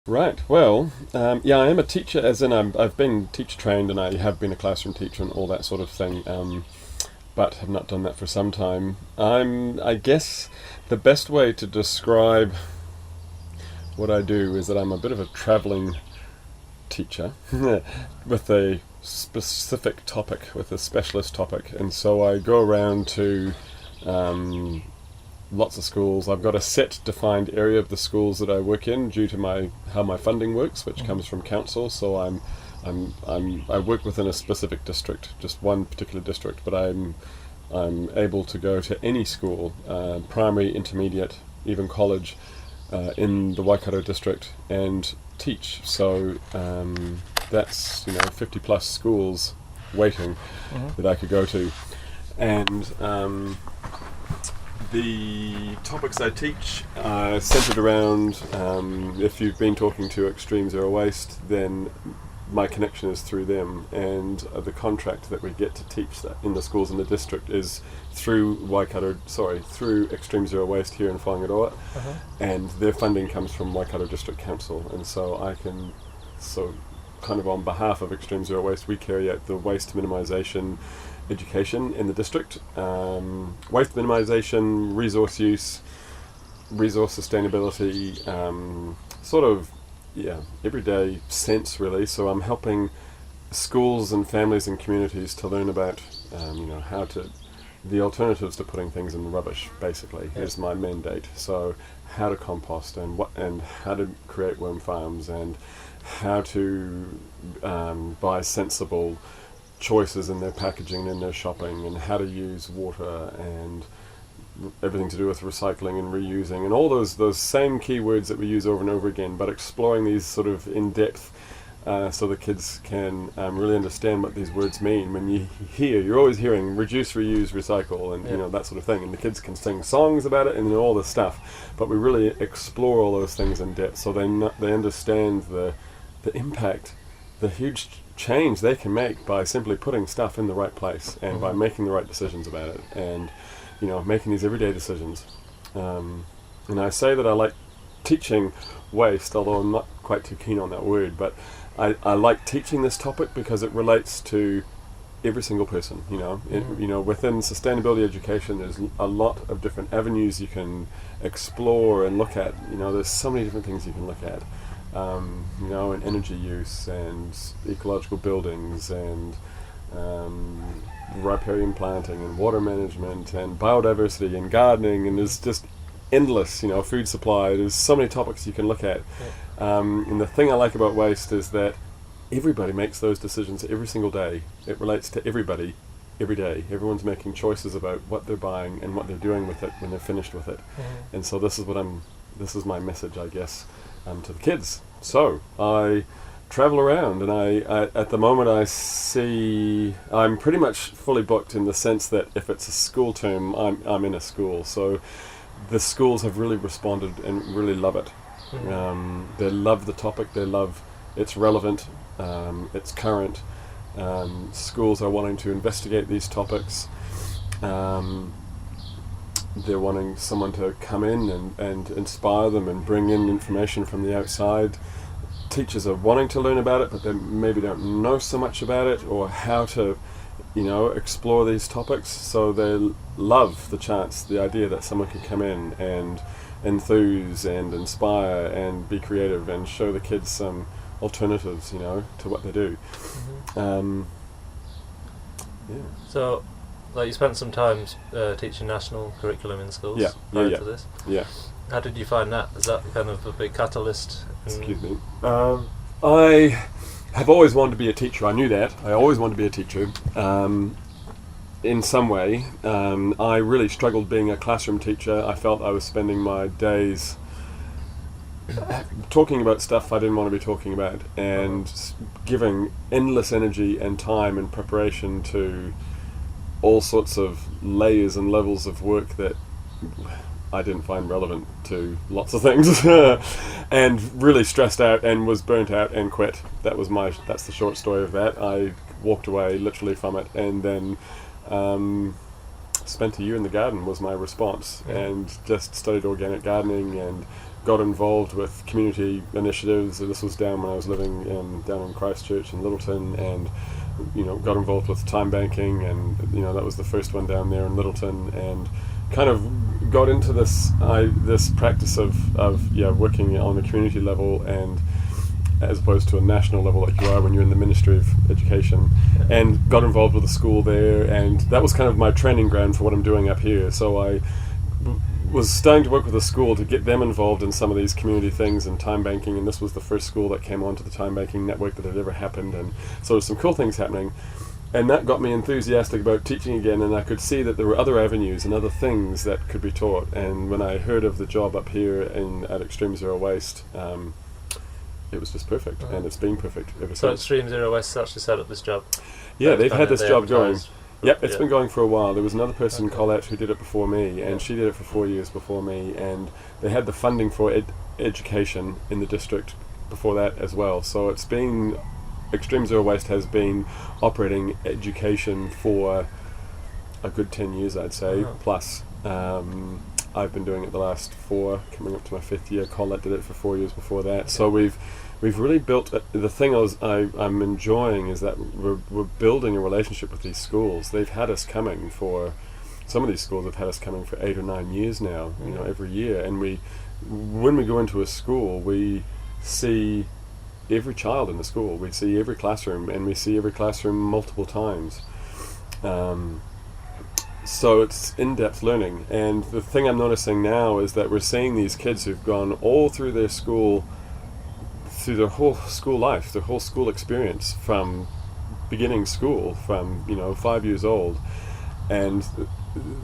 Right. Well, yeah, I am a teacher, as in I've been teacher trained and I have been a classroom teacher and all that sort of thing, but have not done that for some time. I guess, the best way to describe what I do is that I'm a bit of a traveling teacher with a specific topic, with a specialist topic, and so I go around to um, lots of schools. I've got a set defined area of the schools that I work in due to my how my funding works, which comes from council. So I work within a specific district, just one particular district, but I'm able to go to any school, primary, intermediate, even college, in the Waikato district and teach. So that's 50 plus schools waiting that I could go to, and the topics I teach are centered around, if you've been talking to Extreme Zero Waste, then my connection is through them, and the contract that we get to teach that in the schools in the district is through through Extreme Zero Waste here in Whaingaroa, and their funding comes from Waikato District Council, and so kind of on behalf of Extreme Zero Waste, we carry out the waste minimisation education in the district. Waste minimisation, resource use, resource sustainability, everyday sense really. So I'm helping schools and families and communities to learn about the alternatives to putting things in the rubbish, basically, is my mandate. So how to compost and how to create worm farms and how to buy sensible choices in their packaging and in their shopping, and how to use water and everything to do with recycling and reusing and all those same keywords that we use over and over again, but exploring these sort of in depth, so the kids can really understand what these words mean. When you're always hearing reduce, reuse, recycle, and that sort of thing, and the kids can sing songs about it and all this stuff, but we really explore all those things in depth so they understand the impact, the huge change they can make by simply putting stuff in the right place and by making the right decisions about it, and making these everyday decisions. And I say that I like teaching waste, although I'm not quite too keen on that word, but I like teaching this topic because it relates to every single person. Within sustainability education, there's a lot of different avenues you can explore and look at. There's so many different things you can look at. And energy use and ecological buildings and riparian planting and water management and biodiversity and gardening, and there's just endless, food supply. There's so many topics you can look at. And the thing I like about waste is that everybody makes those decisions every single day. It relates to everybody every day. Everyone's making choices about what they're buying and what they're doing with it when they're finished with it. And so this is my message, I guess, to the kids. So I travel around, and I at the moment I'm pretty much fully booked, in the sense that if it's a school term, I'm in a school. So the schools have really responded and really love it. They love the topic. They love it's relevant. It's current. Schools are wanting to investigate these topics. They're wanting someone to come in and inspire them and bring in information from the outside. Teachers are wanting to learn about it, but they maybe don't know so much about it or how to, explore these topics. So they love the idea that someone can come in and enthuse and inspire and be creative and show the kids some alternatives, to what they do. So, you spent some time teaching national curriculum in schools prior to this. Yeah. How did you find that? Is that kind of a big catalyst? Excuse me. I have always wanted to be a teacher. I knew that. I always wanted to be a teacher. In some way, I really struggled being a classroom teacher. I felt I was spending my days talking about stuff I didn't want to be talking about, and giving endless energy and time and preparation to all sorts of layers and levels of work that I didn't find relevant to lots of things, and really stressed out and was burnt out and quit. That's the short story of that. I walked away literally from it, and then spent a year in the garden was my response, and just studied organic gardening and got involved with community initiatives. This was down when I was living down in Christchurch in Littleton, and got involved with time banking, and that was the first one down there in Littleton, and kind of got into this practice of working on a community level, and as opposed to a national level like you are when you're in the Ministry of Education, and got involved with a school there, and that was kind of my training ground for what I'm doing up here. So I was starting to work with a school to get them involved in some of these community things and time banking, and this was the first school that came onto the time banking network that had ever happened, and so there's some cool things happening, and that got me enthusiastic about teaching again, and I could see that there were other avenues and other things that could be taught. And when I heard of the job up here at Extreme Zero Waste, it was just perfect, and it's been perfect ever since. So Extreme Zero Waste has actually set up this job? Yeah, they've had this job going. Yep, it's been going for a while. There was another person, Colette, who did it before me, and she did it for 4 years before me, and they had the funding for education in the district before that as well. So it's been, Extreme Zero Waste has been operating education for a good 10 years, I'd say, plus. I've been doing it the last 4, coming up to my 5th year. Colette did it for 4 years before that. So we've really built the thing I'm enjoying is that we're building a relationship with these schools. They've had us coming for, some of these schools have had us coming for 8 or 9 years now, every year. And when we go into a school, we see every child in the school. We see every classroom, and we see every classroom multiple times. So it's in-depth learning, and the thing I'm noticing now is that we're seeing these kids who've gone all through their school, through their whole school life, their whole school experience, from beginning school, from 5 years old, and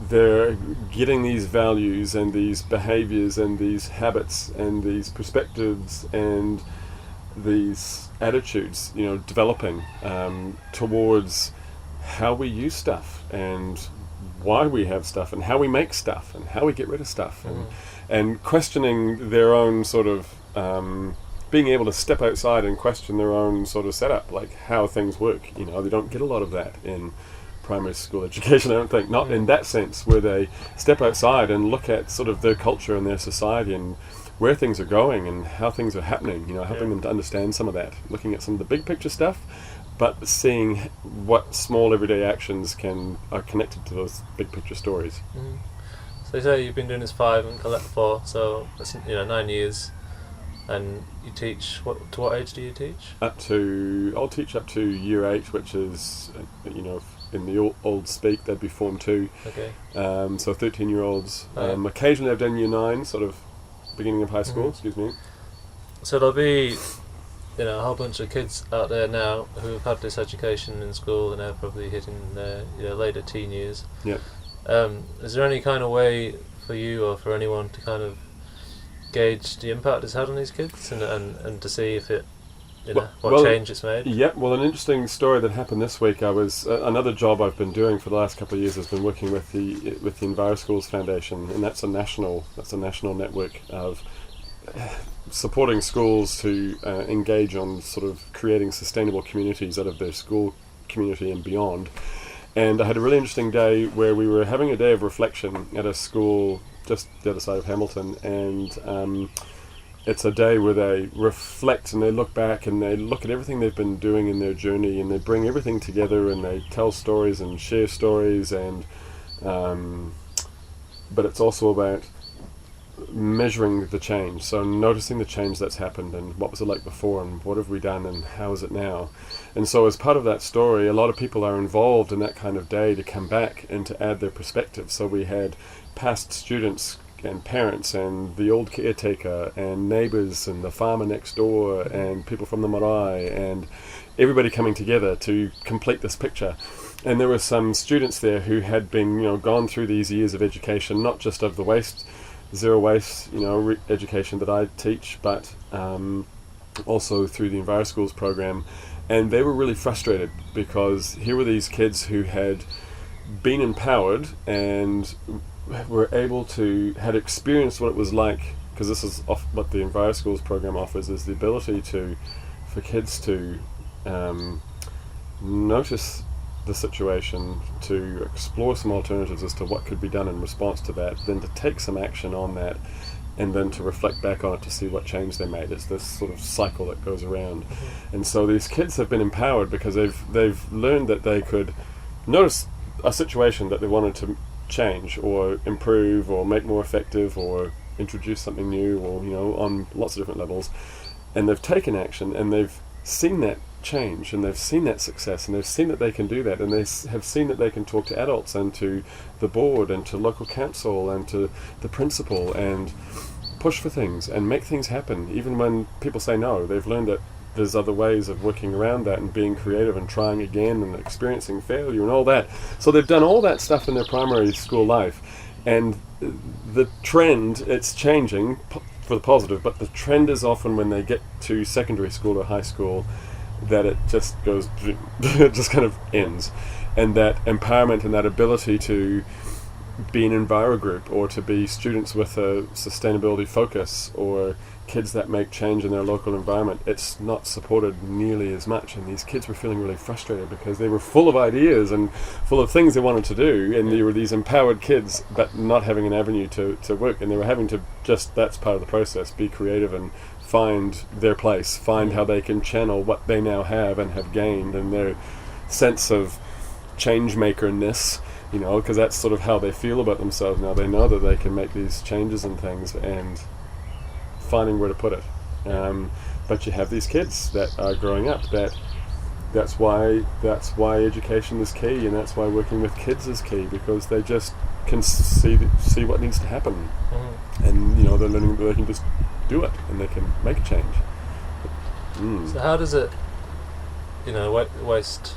they're getting these values and these behaviors and these habits and these perspectives and these attitudes, developing towards how we use stuff and why we have stuff and how we make stuff and how we get rid of stuff, and questioning their own sort of being able to step outside and question their own sort of setup, like how things work. They don't get a lot of that in primary school education, I don't think, not in that sense, where they step outside and look at sort of their culture and their society and where things are going and how things are happening, helping them to understand some of that, looking at some of the big picture stuff, but seeing what small everyday actions are connected to those big picture stories. So you say you've been doing this 5 and Colette 4, so that's 9 years, and you teach, to what age do you teach? I'll teach up to year 8, which is, in the old speak, that'd be Form 2. Okay. So 13-year-olds. Occasionally I've done year 9, sort of beginning of high school, excuse me. So there'll be a whole bunch of kids out there now who've had this education in school and are probably hitting their later teen years. Yeah. Is there any kind of way for you or for anyone to kind of gauge the impact it's had on these kids and to see if it what change it's made? Yeah, well, an interesting story that happened this week. I was another job I've been doing for the last couple of years has been working with the EnviroSchools Foundation, and that's a national network of supporting schools to engage on sort of creating sustainable communities out of their school community and beyond. And I had a really interesting day where we were having a day of reflection at a school just the other side of Hamilton, and it's a day where they reflect and they look back and they look at everything they've been doing in their journey, and they bring everything together and they tell stories and share stories, and but it's also about measuring the change, so noticing the change that's happened and what was it like before and what have we done and how is it now. And so as part of that story, a lot of people are involved in that kind of day to come back and to add their perspective. So we had past students and parents and the old caretaker and neighbours and the farmer next door and people from the marae and everybody coming together to complete this picture. And there were some students there who had been gone through these years of education, not just of the zero waste education that I teach, but also through the EnviroSchools program, and they were really frustrated because here were these kids who had been empowered and were able to had experienced what it was like, because this is what the EnviroSchools program offers, is the ability for kids to notice the situation, to explore some alternatives as to what could be done in response to that, then to take some action on that, and then to reflect back on it to see what change they made. It's this sort of cycle that goes around. And so these kids have been empowered because they've learned that they could notice a situation that they wanted to change or improve or make more effective or introduce something new, or on lots of different levels, and they've taken action and they've seen that change and they've seen that success and they've seen that they can do that, and they have seen that they can talk to adults and to the board and to local council and to the principal and push for things and make things happen even when people say no. They've learned that there's other ways of working around that and being creative and trying again and experiencing failure and all that. So they've done all that stuff in their primary school life, and the trend, it's changing for the positive, but the trend is often when they get to secondary school or high school that it just goes, it just kind of ends. And that empowerment and that ability to be an enviro group or to be students with a sustainability focus or kids that make change in their local environment, it's not supported nearly as much. And these kids were feeling really frustrated because they were full of ideas and full of things they wanted to do, and they were these empowered kids but not having an avenue to work, and they were having to just, that's part of the process, be creative and find their place, find how they can channel what they now have and have gained and their sense of change makerness, because that's sort of how they feel about themselves now. They know that they can make these changes and things, and finding where to put it. But you have these kids that are growing up that's why education is key, and that's why working with kids is key, because they just can see what needs to happen. And they're learning that they can just do it and they can make a change. So how does it, waste,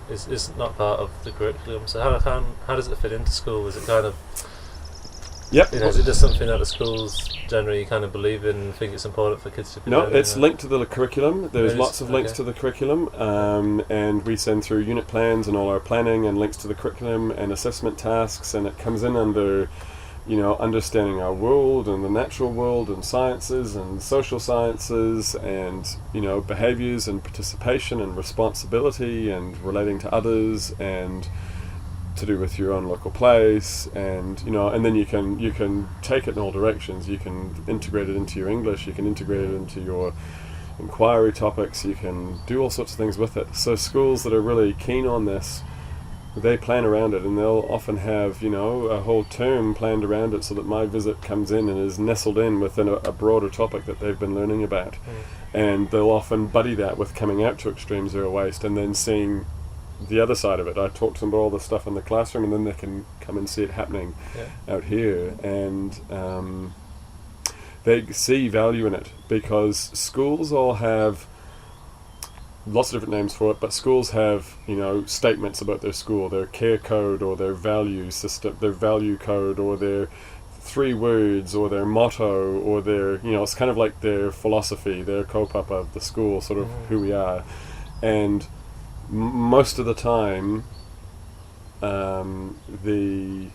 is not part of the curriculum, so how does it fit into school? Is it kind of, is it just something that the schools generally kind of believe in and think it's important for kids to be No, learning? it's linked to the curriculum. There's lots of links okay. to the curriculum, and we send through unit plans and all our planning and links to the curriculum and assessment tasks, and it comes in under understanding our world and the natural world and sciences and social sciences and behaviours and participation and responsibility and relating to others and to do with your own local place, and and then you can take it in all directions. You can integrate it into your English, you can integrate it into your inquiry topics, you can do all sorts of things with it. So schools that are really keen on this, they plan around it, and they'll often have a whole term planned around it so that my visit comes in and is nestled in within a broader topic that they've been learning about. And they'll often buddy that with coming out to Extreme Zero Waste and then seeing the other side of it. I talk to them about all the stuff in the classroom, and then they can come and see it happening out here, and they see value in it, because schools all have lots of different names for it, but schools have statements about their school, their care code or their value system, their value code, or their 3 words, or their motto, or their it's kind of like their philosophy, their kaupapa of the school, sort of who we are. And most of the time, the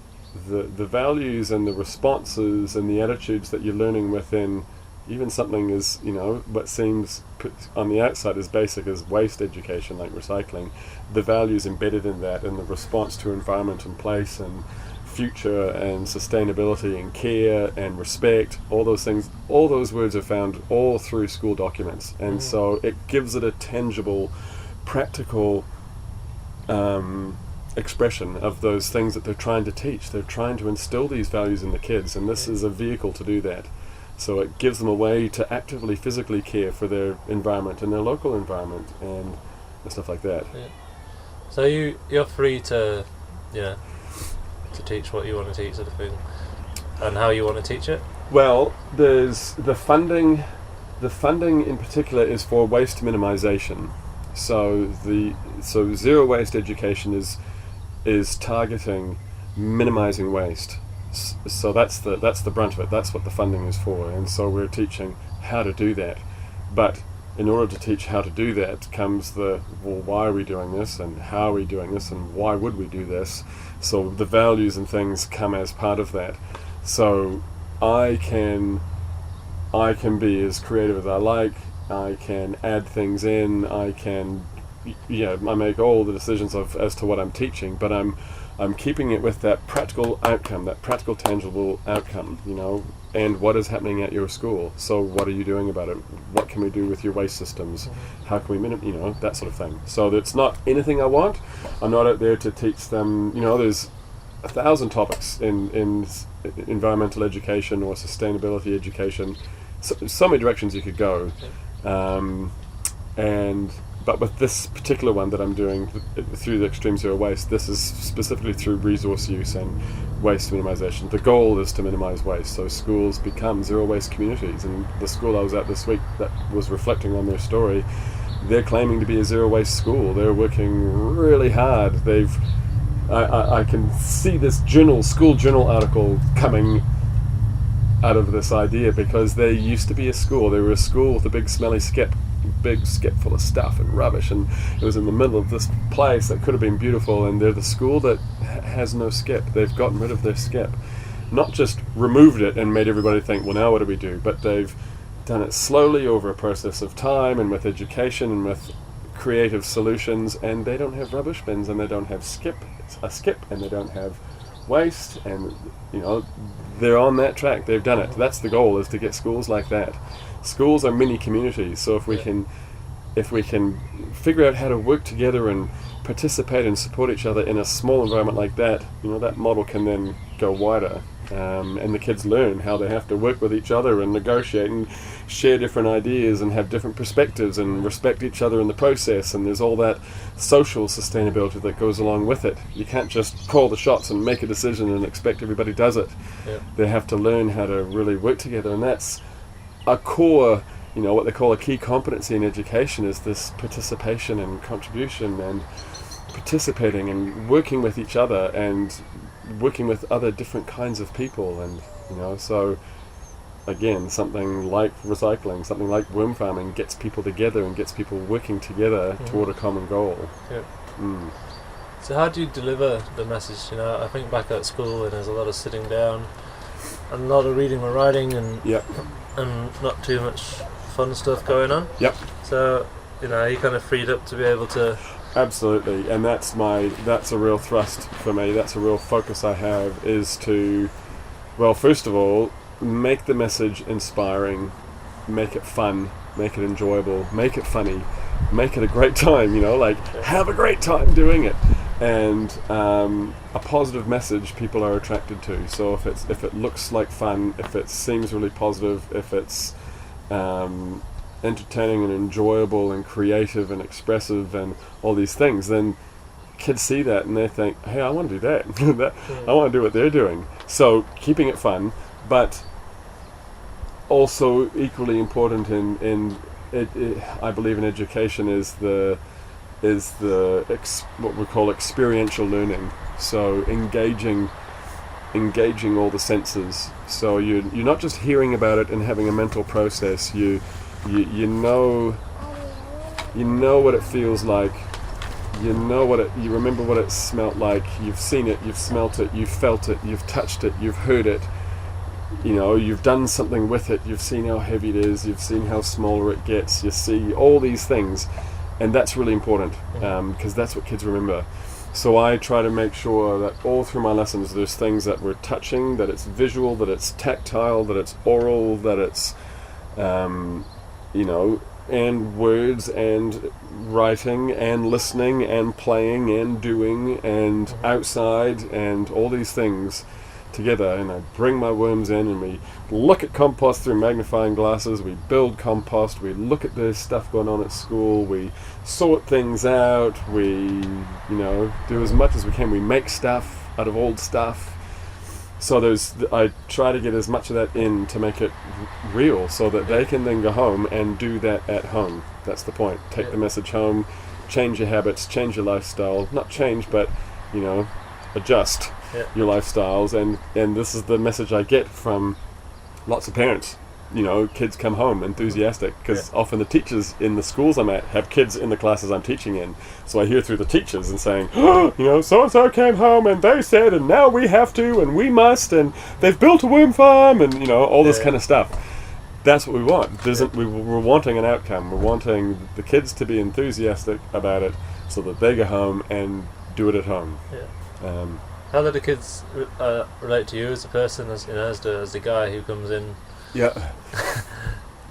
values and the responses and the attitudes that you're learning within even something as what seems on the outside as basic as waste education, like recycling, the values embedded in that, and the response to environment and place and future and sustainability and care and respect, all those things, all those words are found all through school documents, and so it gives it a tangible, practical expression of those things that they're trying to teach. They're trying to instill these values in the kids, and this is a vehicle to do that. So it gives them a way to actively, physically care for their environment and their local environment and stuff like that. So you're free to to teach what you want to teach, sort of thing, and how you want to teach it? Well, there's the funding. The funding in particular is for waste minimization. So zero waste education is targeting minimizing waste. So that's the brunt of it. That's what the funding is for, and so we're teaching how to do that. But in order to teach how to do that comes why are we doing this, and how are we doing this, and why would we do this? So the values and things come as part of that. So I can be as creative as I like. I can add things in. I can I make all the decisions as to what I'm teaching, but I'm I'm keeping it with that practical outcome, that practical tangible outcome, and what is happening at your school. So what are you doing about it? What can we do with your waste systems? How can we that sort of thing. So it's not anything I want. I'm not out there to teach them, there's 1,000 topics in environmental education or sustainability education. So many directions you could go. But with this particular one that I'm doing through the Extreme Zero Waste, this is specifically through resource use and waste minimization. The goal is to minimize waste, so schools become zero waste communities. And the school I was at this week that was reflecting on their story, they're claiming to be a zero waste school. They're working really hard. I can see this school journal article coming out of this idea, because they used to be a school. They were a school with a big smelly skip full of stuff and rubbish, and it was in the middle of this place that could have been beautiful, and they're the school that has no skip. They've gotten rid of their skip, not just removed it and made everybody think, well, now what do we do, but they've done it slowly over a process of time and with education and with creative solutions, and they don't have rubbish bins, and they don't have a skip, and they don't have waste, and they're on that track. They've done it. That's the goal, is to get schools like that. Schools are mini communities, so if we can figure out how to work together and participate and support each other in a small environment like that, that model can then go wider, and the kids learn how they have to work with each other and negotiate and share different ideas and have different perspectives and respect each other in the process, and there's all that social sustainability that goes along with it. You can't just call the shots and make a decision and expect everybody does it. They have to learn how to really work together, and that's a core, what they call a key competency in education, is this participation and contribution and participating and working with each other and working with other different kinds of people. And so again, something like recycling, something like worm farming gets people together and gets people working together toward a common goal. So how do you deliver the message? I think back at school, and there's a lot of sitting down and a lot of reading and writing, and not too much fun stuff going on. So you kind of freed up to be able to. Absolutely, and that's a real thrust for me. That's a real focus I have, is to, well, first of all, make the message inspiring, make it fun, make it enjoyable, make it funny, make it a great time. Have a great time doing it, and a positive message people are attracted to. So if it looks like fun, if it seems really positive, if it's entertaining and enjoyable and creative and expressive and all these things, then kids see that and they think, hey, I want to do that. I want to do what they're doing. So keeping it fun, but also equally important I believe in education is what we call experiential learning. So engaging all the senses. So you're not just hearing about it and having a mental process. You know what it feels like. You remember what it smelt like. You've seen it. You've smelt it. You've felt it. You've touched it. You've heard it. You've done something with it. You've seen how heavy it is. You've seen how smaller it gets. You see all these things, and that's really important, because that's what kids remember. So I try to make sure that all through my lessons there's things that we're touching, that it's visual, that it's tactile, that it's oral, that it's and words and writing and listening and playing and doing and outside and all these things together. And I bring my worms in and we look at compost through magnifying glasses, we build compost, we look at the stuff going on at school, we sort things out, we do as much as we can, we make stuff out of old stuff. So I try to get as much of that in to make it real, so that they can then go home and do that at home. That's the point. Take the message home, change your habits, change your lifestyle. Not change, but adjust your lifestyles. And this is the message I get from lots of parents. Kids come home enthusiastic, because often the teachers in the schools I'm at have kids in the classes I'm teaching in. So I hear through the teachers and saying, so-and-so came home and they said, and now we have to, and we must, and they've built a worm farm, and all this kind of stuff. That's what we want. We're wanting an outcome. We're wanting the kids to be enthusiastic about it, so that they go home and do it at home. How do the kids relate to you as a person, as the guy who comes in? Yeah.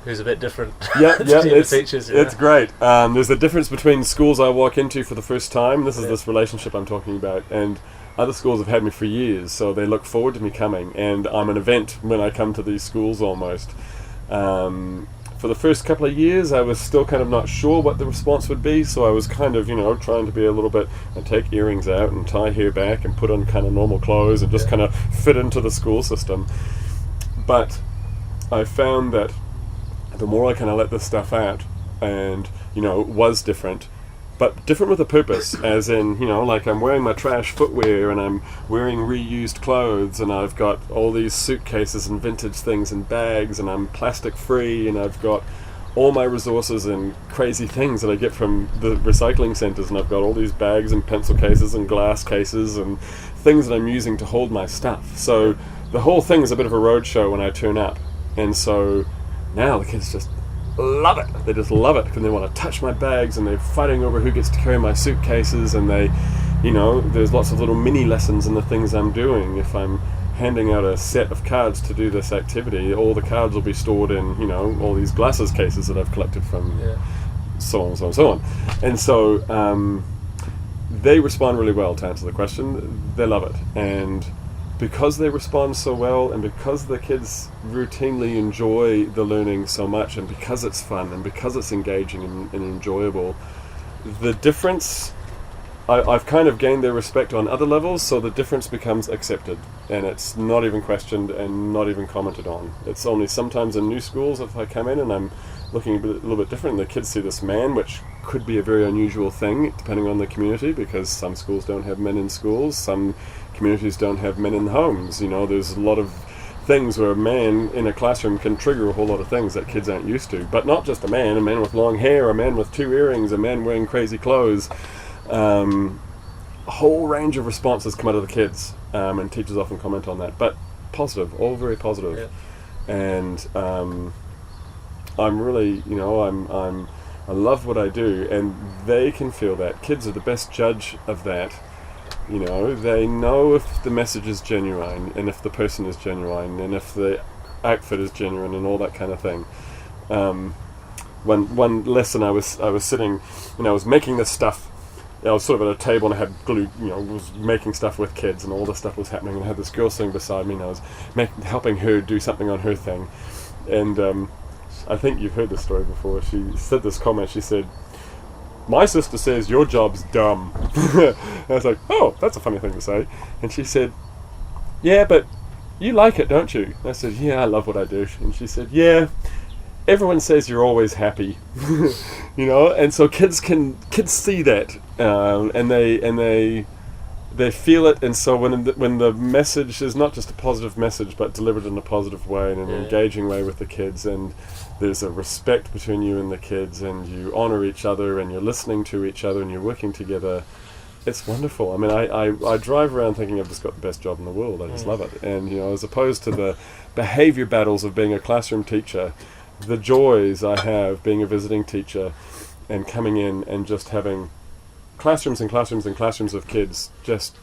Who's a bit different. Yeah, to yeah, the teachers. It's great. There's a difference between schools I walk into for the first time. This is this relationship I'm talking about, and other schools have had me for years, so they look forward to me coming, and I'm an event when I come to these schools almost. For the first couple of years, I was still kind of not sure what the response would be, so I was kind of, trying to be a little bit, and take earrings out and tie hair back and put on kind of normal clothes and just kind of fit into the school system. But I found that the more I kind of let this stuff out, and, was different, but different with a purpose, as in, like I'm wearing my trash footwear and I'm wearing reused clothes and I've got all these suitcases and vintage things and bags and I'm plastic free and I've got all my resources and crazy things that I get from the recycling centres, and I've got all these bags and pencil cases and glass cases and things that I'm using to hold my stuff. So the whole thing is a bit of a roadshow when I turn up, and so now the kids just love it. They just love it, and they want to touch my bags, and they're fighting over who gets to carry my suitcases, and they, there's lots of little mini lessons in the things I'm doing. If I'm handing out a set of cards to do this activity, all the cards will be stored in, all these glasses cases that I've collected from so on and so on and so on. And so they respond really well, to answer the question. They love it, and because they respond so well, and because the kids routinely enjoy the learning so much, and because it's fun, and because it's engaging and enjoyable, the difference, I've kind of gained their respect on other levels, so the difference becomes accepted, and it's not even questioned and not even commented on. It's only sometimes in new schools, if I come in and I'm looking a little bit different, and the kids see this man, which could be a very unusual thing depending on the community, because some schools don't have men in schools, some communities don't have men in homes. There's a lot of things where a man in a classroom can trigger a whole lot of things that kids aren't used to. But not just a man with long hair, a man with 2 earrings, a man wearing crazy clothes. A whole range of responses come out of the kids, and teachers often comment on that. But positive, all very positive. Yeah. And I'm really, I love what I do, and they can feel that. Kids are the best judge of that. They know if the message is genuine, and if the person is genuine, and if the outfit is genuine, and all that kind of thing. One lesson I was sitting, I was making this stuff. I was sort of at a table and I had glue, was making stuff with kids, and all this stuff was happening, and I had this girl sitting beside me, and I was helping her do something on her thing. And I think you've heard this story before. She said this comment. She said, "My sister says your job's dumb." I was like, "Oh, that's a funny thing to say." And she said, "Yeah, but you like it, don't you?" I said, "Yeah, I love what I do." And she said, "Yeah, everyone says you're always happy." And so kids see that, and they feel it. And so when the message is not just a positive message, but delivered in a positive way, in an engaging way with the kids, and there's a respect between you and the kids, and you honor each other, and you're listening to each other, and you're working together, it's wonderful. I mean, I drive around thinking I've just got the best job in the world. I just love it. And as opposed to the behavior battles of being a classroom teacher, the joys I have being a visiting teacher and coming in and just having classrooms and classrooms and classrooms of kids just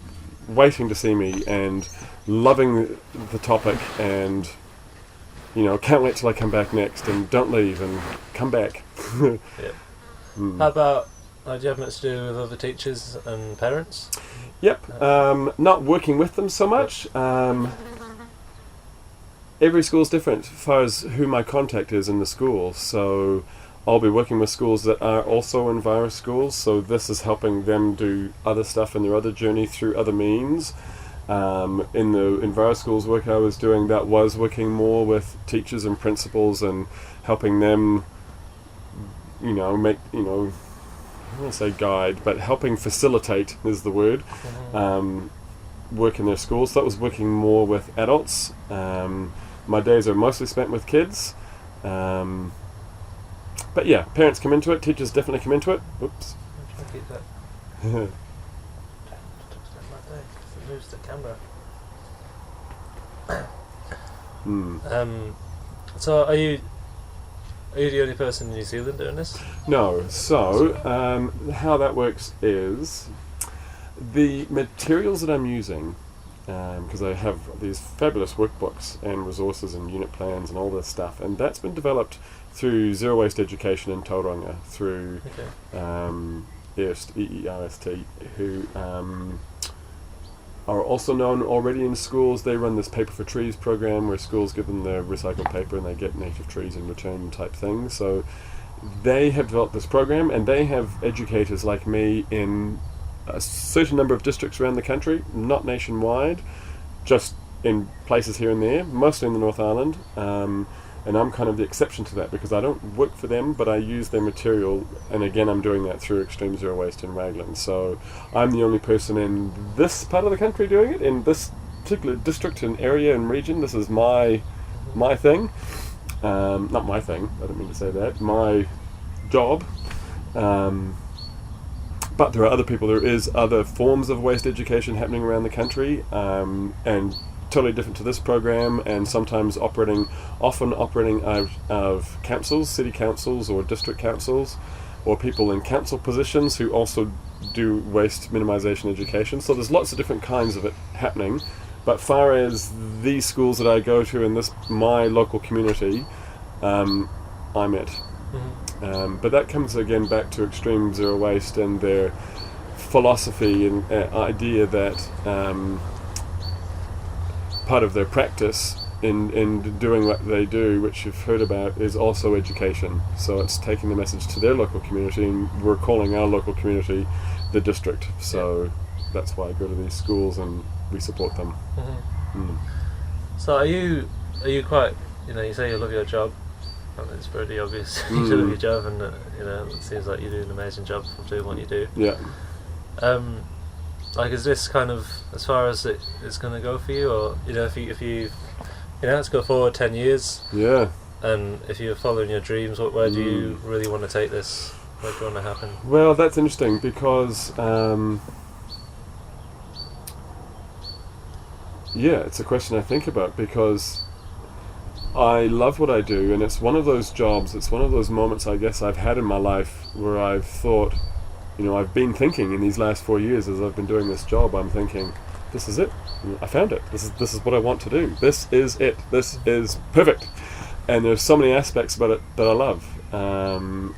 waiting to see me and loving the topic, and can't wait till I come back next, and don't leave and come back. How about, do you have much to do with other teachers and parents? Yep. Not working with them so much. Every school's different as far as who my contact is in the school. So I'll be working with schools that are also Enviro schools, so this is helping them do other stuff in their other journey through other means. In the Enviro schools work I was doing, that was working more with teachers and principals and helping them, make, I don't want to say guide, but helping facilitate is the word, work in their schools. So that was working more with adults. My days are mostly spent with kids. But yeah, parents come into it, teachers definitely come into it. Oops. I'm trying to keep that. It moves the camera. So are you the only person in New Zealand doing this? No. So how that works is the materials that I'm using because I have these fabulous workbooks and resources and unit plans and all this stuff, and that's been developed through zero waste education in Tauranga, through EERST, who are also known already in schools. They run this Paper for Trees program where schools give them their recycled paper and they get native trees in return type thing. So they have developed this program, and they have educators like me in a certain number of districts around the country, not nationwide, just in places here and there, mostly in the North Island. And I'm kind of the exception to that because I don't work for them, but I use their material, and again I'm doing that through Extreme Zero Waste in Raglan. So I'm the only person in this part of the country doing it, in this particular district and area and region. This is my thing. Not my thing, I don't mean to say that, my job. But there are other people, there is other forms of waste education happening around the country, and totally different to this program, and sometimes often operating out of councils, city councils or district councils, or people in council positions who also do waste minimisation education. So there's lots of different kinds of it happening. But far as these schools that I go to in my local community, I'm it. Mm-hmm. But that comes again back to Extreme Zero Waste and their philosophy and idea that part of their practice in doing what they do, which you've heard about, is also education. So it's taking the message to their local community, and we're calling our local community the district. So that's why I go to these schools and we support them. Mm-hmm. So are you quite, you say you love your job. I mean, it's pretty obvious you love your job, and it seems like you do an amazing job of doing what you do. Yeah. Is this kind of as far as it is going to go for you, or if you let's go forward 10 years. Yeah. And if you're following your dreams, where do you really want to take this? Where do you want to happen? Well, that's interesting because it's a question I think about, because I love what I do, and it's one of those jobs, it's one of those moments I guess I've had in my life where I've thought, I've been thinking in these last 4 years as I've been doing this job, I'm thinking, this is it. I found it. This is what I want to do. This is it. This is perfect. And there's so many aspects about it that I love.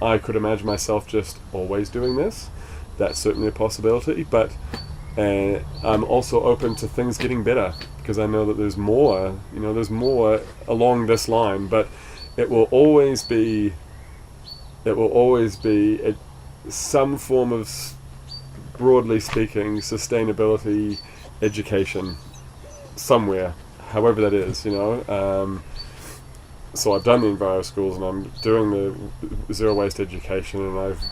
I could imagine myself just always doing this. That's certainly a possibility, but I'm also open to things getting better, because I know that there's more, there's more along this line, but it will always be some form of, broadly speaking, sustainability education somewhere, however that is, So I've done the Enviro schools, and I'm doing the zero waste education, and I've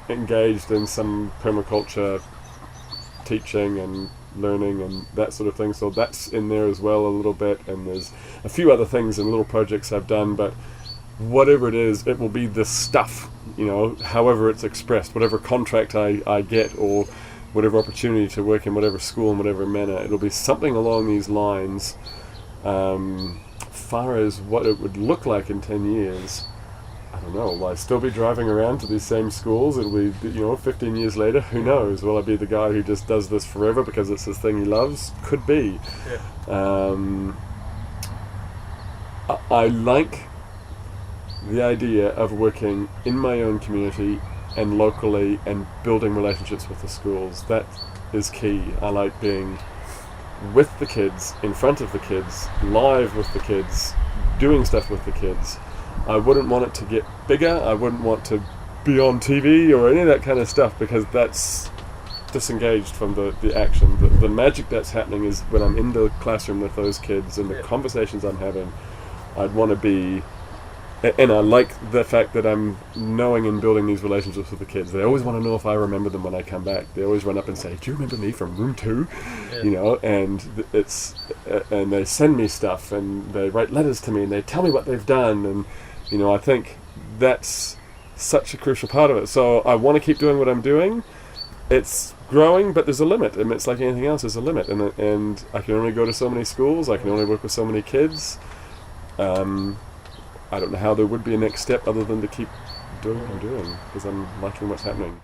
engaged in some permaculture teaching and learning and that sort of thing, so that's in there as well a little bit, and there's a few other things and little projects I've done, but whatever it is, it will be this stuff, however it's expressed, whatever contract I get, or whatever opportunity to work in whatever school in whatever manner, it'll be something along these lines. Far as what it would look like in 10 years, I don't know. Will I still be driving around to these same schools? It'll be, 15 years later, who knows? Will I be the guy who just does this forever because it's his thing he loves? Could be. Yeah. I like the idea of working in my own community and locally and building relationships with the schools. That is key. I like being with the kids, in front of the kids, live with the kids, doing stuff with the kids. I wouldn't want it to get bigger. I wouldn't want to be on TV or any of that kind of stuff, because that's disengaged from the action. The magic that's happening is when I'm in the classroom with those kids and the conversations I'm having. I'd want to be, and I like the fact that I'm knowing and building these relationships with the kids. They always want to know if I remember them when I come back. They always run up and say, "Do you remember me from room 2?" And and they send me stuff, and they write letters to me, and they tell me what they've done, and I think that's such a crucial part of it. So I want to keep doing what I'm doing. It's growing, but there's a limit, and it's like anything else, there's a limit, and I can only go to so many schools, I can only work with so many kids. I don't know how there would be a next step other than to keep doing what I'm doing, because I'm liking what's happening.